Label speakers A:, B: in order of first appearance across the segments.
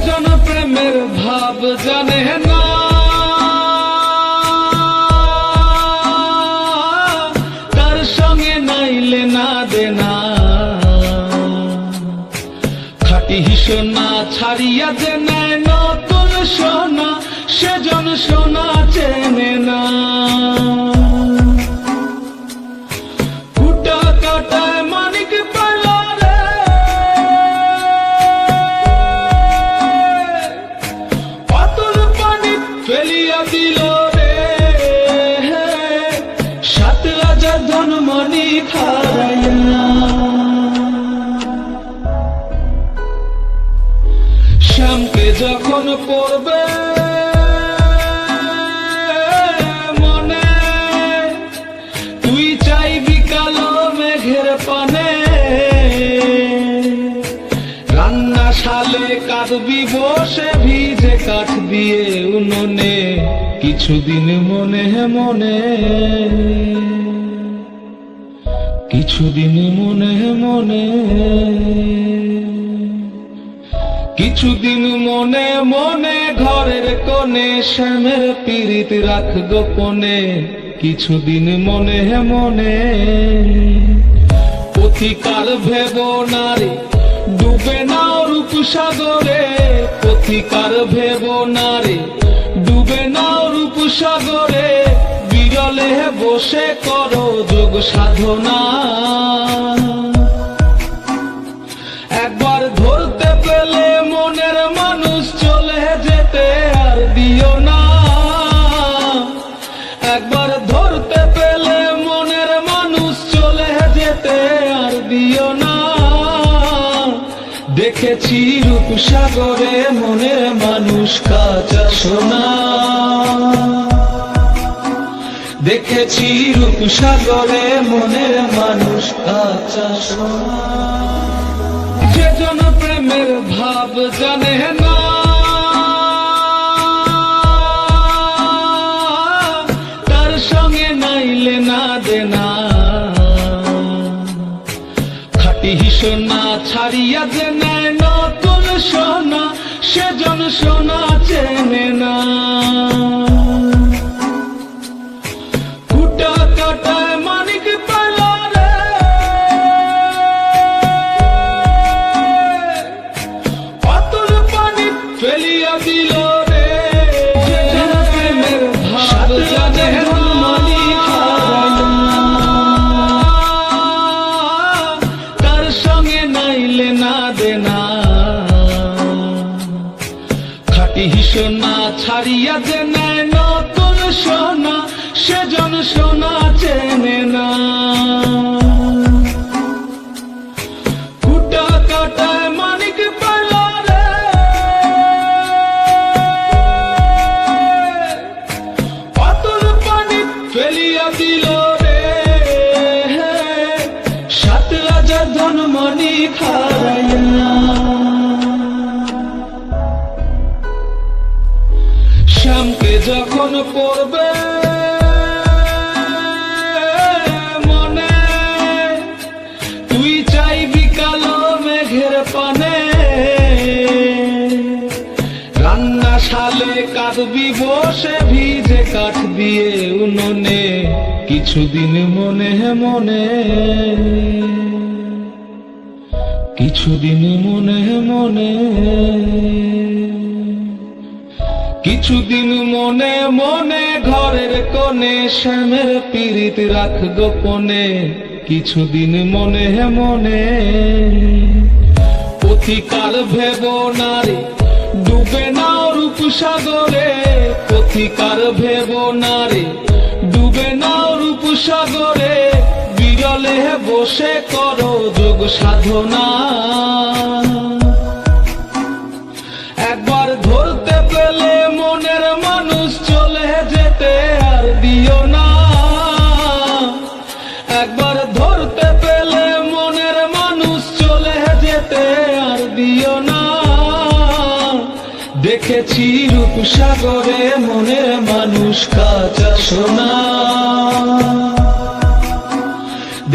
A: জন প্রেমের ভাব জানে না, তার সঙ্গে নাইলে না দেনা, খাঁটি সোনা ছাড়িয়া যে নেয় নতুন সোনা, সেজন সোনা চেনে না। কুটা কাটায় মানিক পেল রে, পাতল পানি ফেলিয়া দিল রে, সাত রাজার ধনমণি খারাইয়া। শ্যামকে যখন পড়বে মনে, তুই চাইবি কালো মেঘের পানে, রান্না শালে কাঁদবি বসে ভিজে কাঠ দিয়ে উনুনে, কিছুদিন মনে মনে, কিছুদিন মনে মনে, কিছুদিন মনে মনে ঘরের কোণে শ্যামের পীড়িত রাখ গোপনে, কিছুদিন মনে মনে। পথিকার ভেব নারে ডুবে নাও রূপসাগরে, পথিকার ভেব নারে ডুবে নাও রূপসাগরে, বিরলে বসে করো যোগ সাধনা। একবার ধরতে পেলে মনের মানুষ চলে যেতে আর দিও না, একবার ধরতে পেলে মনের মানুষ চলে যেতে আর দিও না। দেখেছি রূপসাগরে মনের মানুষ কাঁচা সোনা, দেখেছি রূপসাগরে মনের মানুষ কাঁচা সোনা। যে জন প্রেমের ভাব জানে না, তার সঙ্গে নাইলে না দেনা, খাঁটি সোনা ছাড়িয়া যে নেয় নতুন সোনা, সেজন সোনা চেনে না। কুটা কাটায় মানিক পেল রে, পাতল পানি ফেলিয়া দিল রে, প্রেমের ভাব জানে ধনমণি খারাইয়া। তার সঙ্গে নাইলে না দেনা, খাঁটি সোনা ছাড়িয়া যে নেয় নতুন সোনা, সেজন সোনা চেনে না। কুটা কাটায় মানিক পেল রে, পাতল পানি ফেলিয়া দিল রে, সাত রাজার ধনমণি খারাইয়া। শ্যামকে যখন পড়বে মনে, তুই চাইবি কালো মেঘের পানে, রান্না শালে কাঁদবি বসে ভিজে কাঠ দিয়ে উনুনে, কিছুদিন মনে মনে, কিছুদিন মনে মনে, কিছুদিন মনে মনে ঘরের কোণে শ্যামের পীড়িত রাখ গোপনে, কিছুদিন মনে মনে। পথিকার ভেব নারে ডুবে নাও রূপসাগরে, পথিকার ভেব নারে ডুবে নাও রূপসাগরে, বিরলে বসে করো যোগ সাধনা। একবার ধরতে পেলে মনের মানুষ চলে যেতে আর দিও না, একবার ধরতে পেলে মনের মানুষ চলে যেতে আর দিও না। দেখেছি রূপসাগরে মনের মানুষ কাঁচা সোনা,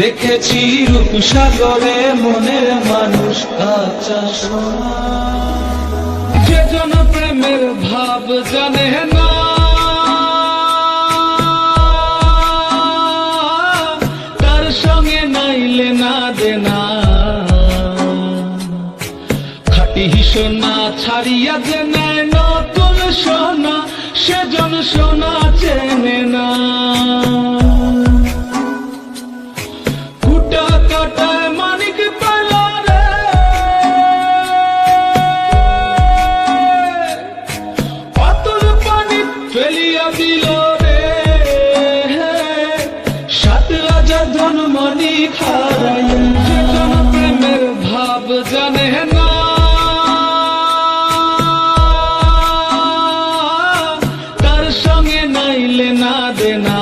A: দেখেছি রূপসাগরে মনের মানুষ কাঁচা সোনা। যে প্রেমের ভাব জানে না, তার সঙ্গে নাইলে না দেনা, খাঁটি সোনা ছাড়িয়া যে নেয় নতুন সোনা, সেজন সোনা চেনে না। কুটা কাটায় মানিক পেল রে, অতল পানি ফেলিয়া দিল রে, সাত রাজা ধন মানিক হারাইয়া, সেজন প্রেমের ভাব জানে না, তার সঙ্গে নাইলে না দেনা,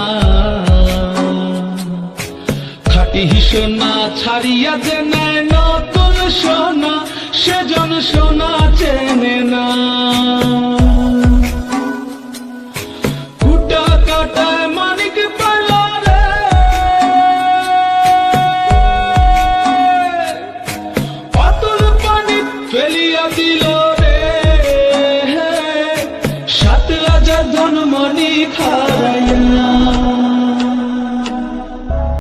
A: খাঁটি সোনা ছাড়িয়া যে